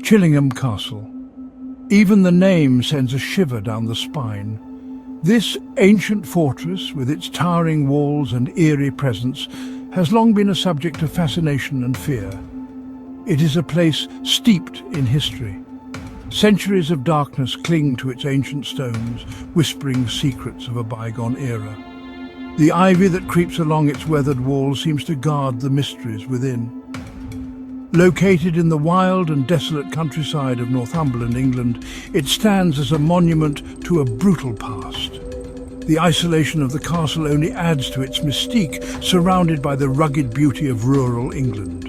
Chillingham Castle. Even the name sends a shiver down the spine. This ancient fortress, with its towering walls and eerie presence, has long been a subject of fascination and fear. It is a place steeped in history. Centuries of darkness cling to its ancient stones, whispering secrets of a bygone era. The ivy that creeps along its weathered walls seems to guard the mysteries within. Located in the wild and desolate countryside of Northumberland, England, it stands as a monument to a brutal past. The isolation of the castle only adds to its mystique, surrounded by the rugged beauty of rural England.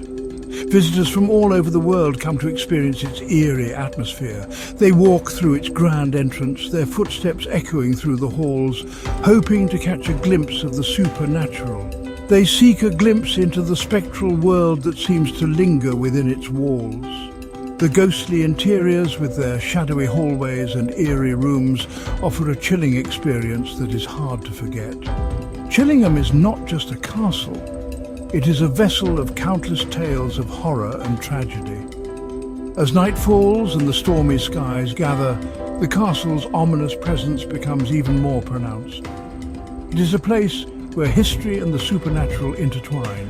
Visitors from all over the world come to experience its eerie atmosphere. They walk through its grand entrance, their footsteps echoing through the halls, hoping to catch a glimpse of the supernatural. They seek a glimpse into the spectral world that seems to linger within its walls. The ghostly interiors, with their shadowy hallways and eerie rooms, offer a chilling experience that is hard to forget. Chillingham is not just a castle. It is a vessel of countless tales of horror and tragedy. As night falls and the stormy skies gather, the castle's ominous presence becomes even more pronounced. It is a place where history and the supernatural intertwine.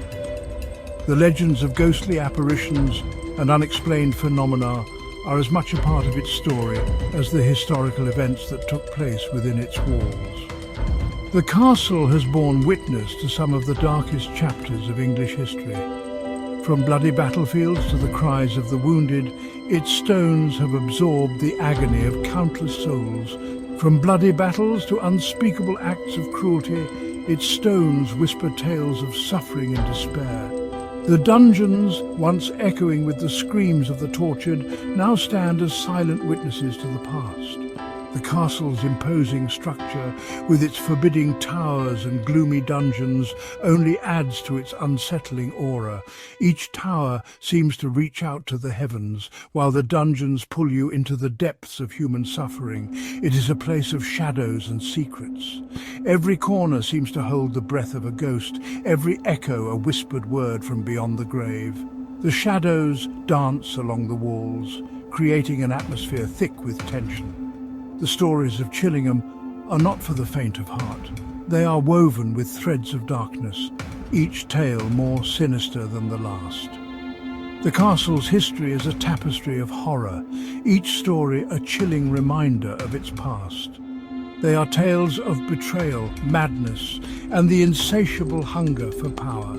The legends of ghostly apparitions and unexplained phenomena are as much a part of its story as the historical events that took place within its walls. The castle has borne witness to some of the darkest chapters of English history. From bloody battlefields to the cries of the wounded, its stones have absorbed the agony of countless souls. From bloody battles to unspeakable acts of cruelty, its stones whisper tales of suffering and despair. The dungeons, once echoing with the screams of the tortured, now stand as silent witnesses to the past. The castle's imposing structure, with its forbidding towers and gloomy dungeons, only adds to its unsettling aura. Each tower seems to reach out to the heavens, while the dungeons pull you into the depths of human suffering. It is a place of shadows and secrets. Every corner seems to hold the breath of a ghost, every echo a whispered word from beyond the grave. The shadows dance along the walls, creating an atmosphere thick with tension. The stories of Chillingham are not for the faint of heart. They are woven with threads of darkness, each tale more sinister than the last. The castle's history is a tapestry of horror, each story a chilling reminder of its past. They are tales of betrayal, madness, and the insatiable hunger for power.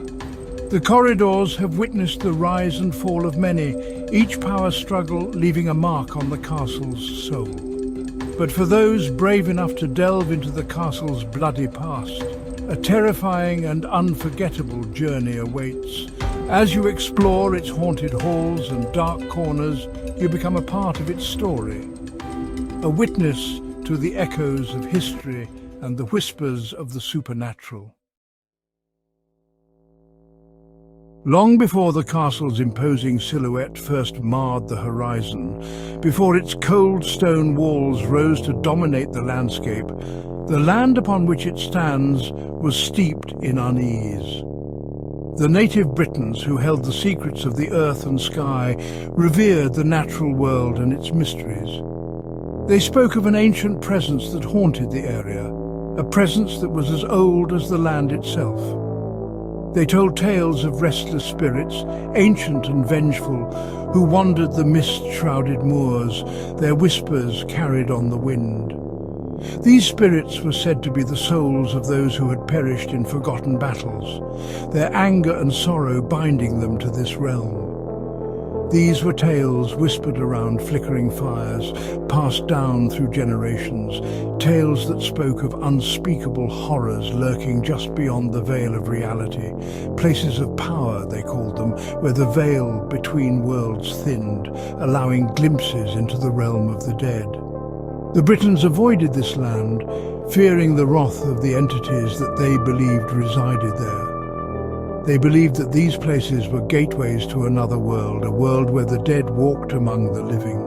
The corridors have witnessed the rise and fall of many, each power struggle leaving a mark on the castle's soul. But for those brave enough to delve into the castle's bloody past, a terrifying and unforgettable journey awaits. As you explore its haunted halls and dark corners, you become a part of its story, a witness to the echoes of history and the whispers of the supernatural. Long before the castle's imposing silhouette first marred the horizon, before its cold stone walls rose to dominate the landscape, the land upon which it stands was steeped in unease. The native Britons, who held the secrets of the earth and sky, revered the natural world and its mysteries. They spoke of an ancient presence that haunted the area, a presence that was as old as the land itself. They told tales of restless spirits, ancient and vengeful, who wandered the mist-shrouded moors, their whispers carried on the wind. These spirits were said to be the souls of those who had perished in forgotten battles, their anger and sorrow binding them to this realm. These were tales whispered around flickering fires, passed down through generations, tales that spoke of unspeakable horrors lurking just beyond the veil of reality, places of power, they called them, where the veil between worlds thinned, allowing glimpses into the realm of the dead. The Britons avoided this land, fearing the wrath of the entities that they believed resided there. They believed that these places were gateways to another world, a world where the dead walked among the living.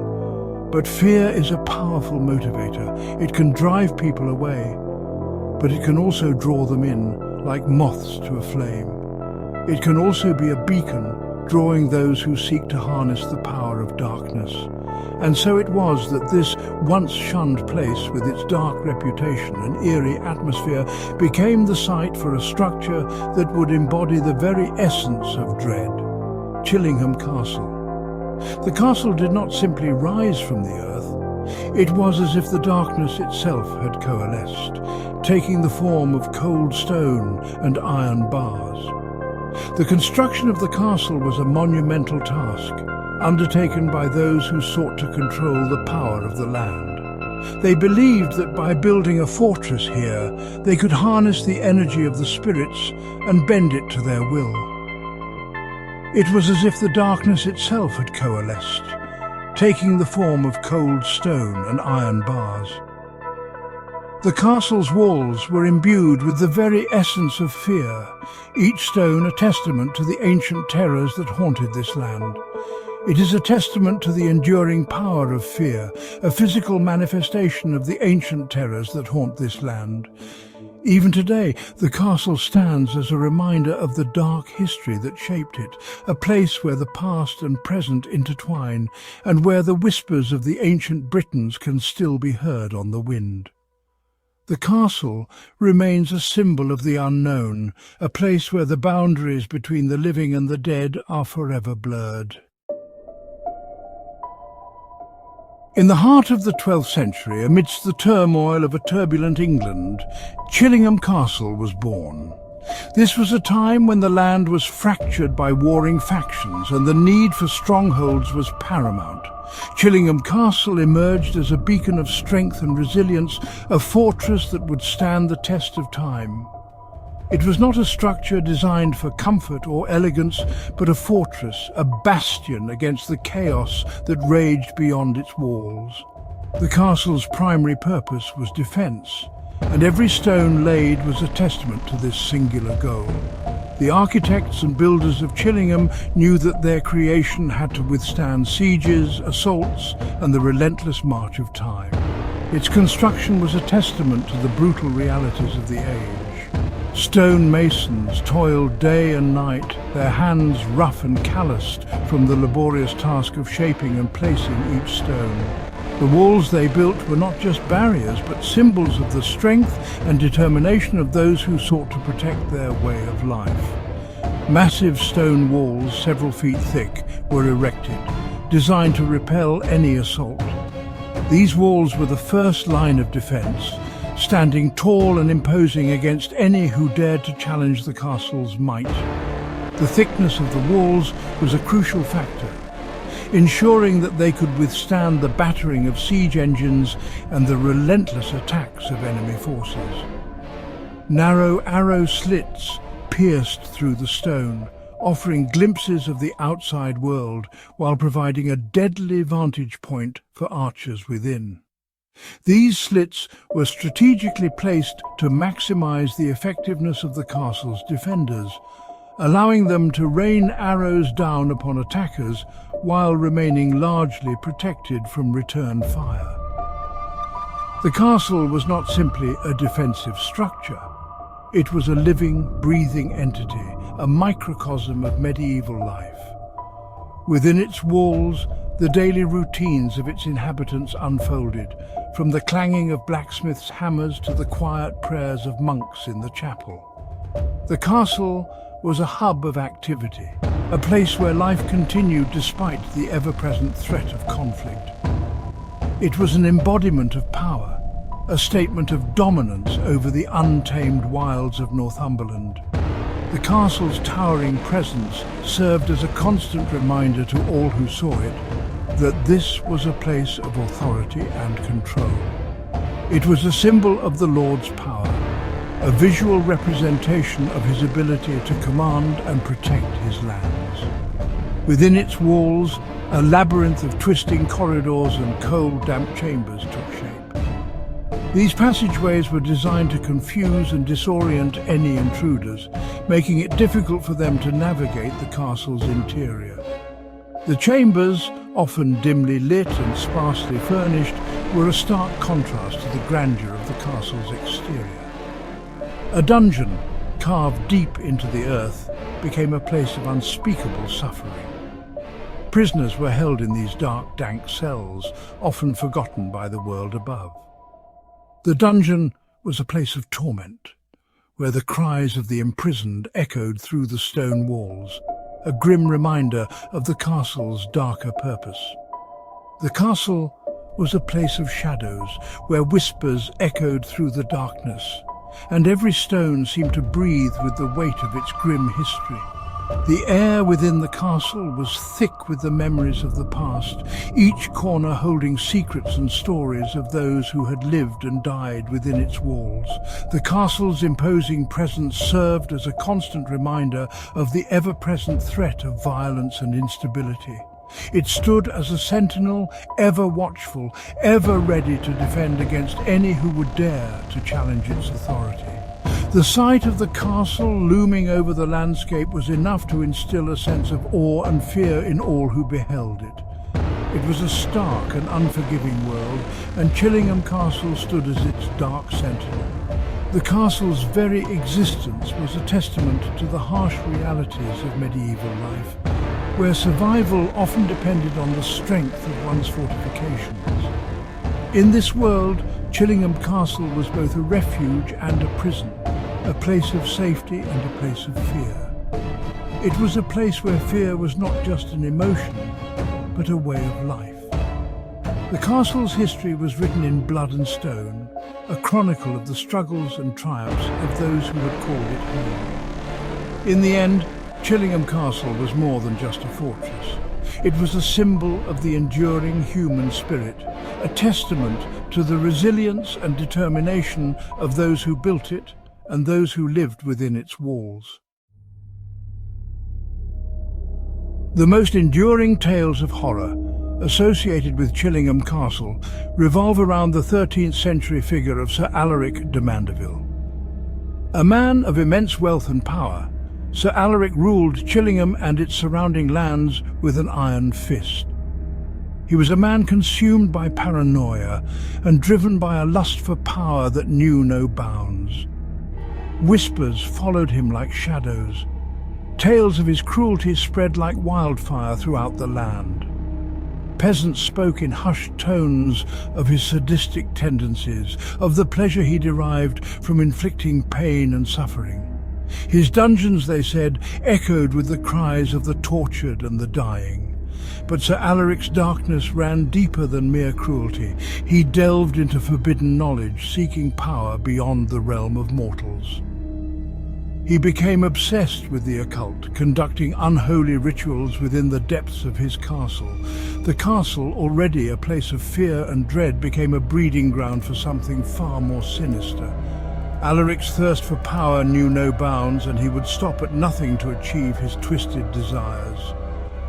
But fear is a powerful motivator. It can drive people away, but it can also draw them in, like moths to a flame. It can also be a beacon, drawing those who seek to harness the power of darkness. And so it was that this once shunned place, with its dark reputation and eerie atmosphere, became the site for a structure that would embody the very essence of dread: Chillingham Castle. The castle did not simply rise from the earth. It was as if the darkness itself had coalesced, taking the form of cold stone and iron bars. The construction of the castle was a monumental task, undertaken by those who sought to control the power of the land. They believed that by building a fortress here, they could harness the energy of the spirits and bend it to their will. It was as if the darkness itself had coalesced, taking the form of cold stone and iron bars. The castle's walls were imbued with the very essence of fear, each stone a testament to the ancient terrors that haunted this land. It is a testament to the enduring power of fear, a physical manifestation of the ancient terrors that haunt this land. Even today, the castle stands as a reminder of the dark history that shaped it, a place where the past and present intertwine, and where the whispers of the ancient Britons can still be heard on the wind. The castle remains a symbol of the unknown, a place where the boundaries between the living and the dead are forever blurred. In the heart of the 12th century, amidst the turmoil of a turbulent England, Chillingham Castle was born. This was a time when the land was fractured by warring factions and the need for strongholds was paramount. Chillingham Castle emerged as a beacon of strength and resilience, a fortress that would stand the test of time. It was not a structure designed for comfort or elegance, but a fortress, a bastion against the chaos that raged beyond its walls. The castle's primary purpose was defence, and every stone laid was a testament to this singular goal. The architects and builders of Chillingham knew that their creation had to withstand sieges, assaults, and the relentless march of time. Its construction was a testament to the brutal realities of the age. Stone masons toiled day and night, their hands rough and calloused from the laborious task of shaping and placing each stone. The walls they built were not just barriers, but symbols of the strength and determination of those who sought to protect their way of life. Massive stone walls, several feet thick, were erected, designed to repel any assault. These walls were the first line of defence, standing tall and imposing against any who dared to challenge the castle's might. The thickness of the walls was a crucial factor, ensuring that they could withstand the battering of siege engines and the relentless attacks of enemy forces. Narrow arrow slits pierced through the stone, offering glimpses of the outside world while providing a deadly vantage point for archers within. These slits were strategically placed to maximize the effectiveness of the castle's defenders, allowing them to rain arrows down upon attackers while remaining largely protected from return fire. The castle was not simply a defensive structure. It was a living, breathing entity, a microcosm of medieval life. Within its walls, the daily routines of its inhabitants unfolded, from the clanging of blacksmiths' hammers to the quiet prayers of monks in the chapel. The castle was a hub of activity, a place where life continued despite the ever-present threat of conflict. It was an embodiment of power, a statement of dominance over the untamed wilds of Northumberland. The castle's towering presence served as a constant reminder to all who saw it that this was a place of authority and control. It was a symbol of the Lord's power, a visual representation of his ability to command and protect his lands. Within its walls, a labyrinth of twisting corridors and cold, damp chambers took shape. These passageways were designed to confuse and disorient any intruders, making it difficult for them to navigate the castle's interior. The chambers, often dimly lit and sparsely furnished, were a stark contrast to the grandeur of the castle's exterior. A dungeon, carved deep into the earth, became a place of unspeakable suffering. Prisoners were held in these dark, dank cells, often forgotten by the world above. The dungeon was a place of torment, where the cries of the imprisoned echoed through the stone walls, a grim reminder of the castle's darker purpose. The castle was a place of shadows, where whispers echoed through the darkness, and every stone seemed to breathe with the weight of its grim history. The air within the castle was thick with the memories of the past, each corner holding secrets and stories of those who had lived and died within its walls. The castle's imposing presence served as a constant reminder of the ever-present threat of violence and instability. It stood as a sentinel, ever watchful, ever ready to defend against any who would dare to challenge its authority. The sight of the castle looming over the landscape was enough to instill a sense of awe and fear in all who beheld it. It was a stark and unforgiving world, and Chillingham Castle stood as its dark sentinel. The castle's very existence was a testament to the harsh realities of medieval life, where survival often depended on the strength of one's fortifications. In this world, Chillingham Castle was both a refuge and a prison, a place of safety and a place of fear. It was a place where fear was not just an emotion, but a way of life. The castle's history was written in blood and stone, a chronicle of the struggles and triumphs of those who had called it home. In the end, Chillingham Castle was more than just a fortress. It was a symbol of the enduring human spirit, a testament to the resilience and determination of those who built it and those who lived within its walls. The most enduring tales of horror associated with Chillingham Castle revolve around the 13th century figure of Sir Alaric de Mandeville. A man of immense wealth and power, Sir Alaric ruled Chillingham and its surrounding lands with an iron fist. He was a man consumed by paranoia and driven by a lust for power that knew no bounds. Whispers followed him like shadows. Tales of his cruelty spread like wildfire throughout the land. Peasants spoke in hushed tones of his sadistic tendencies, of the pleasure he derived from inflicting pain and suffering. His dungeons, they said, echoed with the cries of the tortured and the dying. But Sir Alaric's darkness ran deeper than mere cruelty. He delved into forbidden knowledge, seeking power beyond the realm of mortals. He became obsessed with the occult, conducting unholy rituals within the depths of his castle. The castle, already a place of fear and dread, became a breeding ground for something far more sinister. Alaric's thirst for power knew no bounds, and he would stop at nothing to achieve his twisted desires.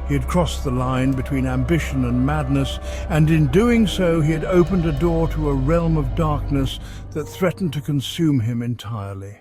He had crossed the line between ambition and madness, and in doing so he had opened a door to a realm of darkness that threatened to consume him entirely.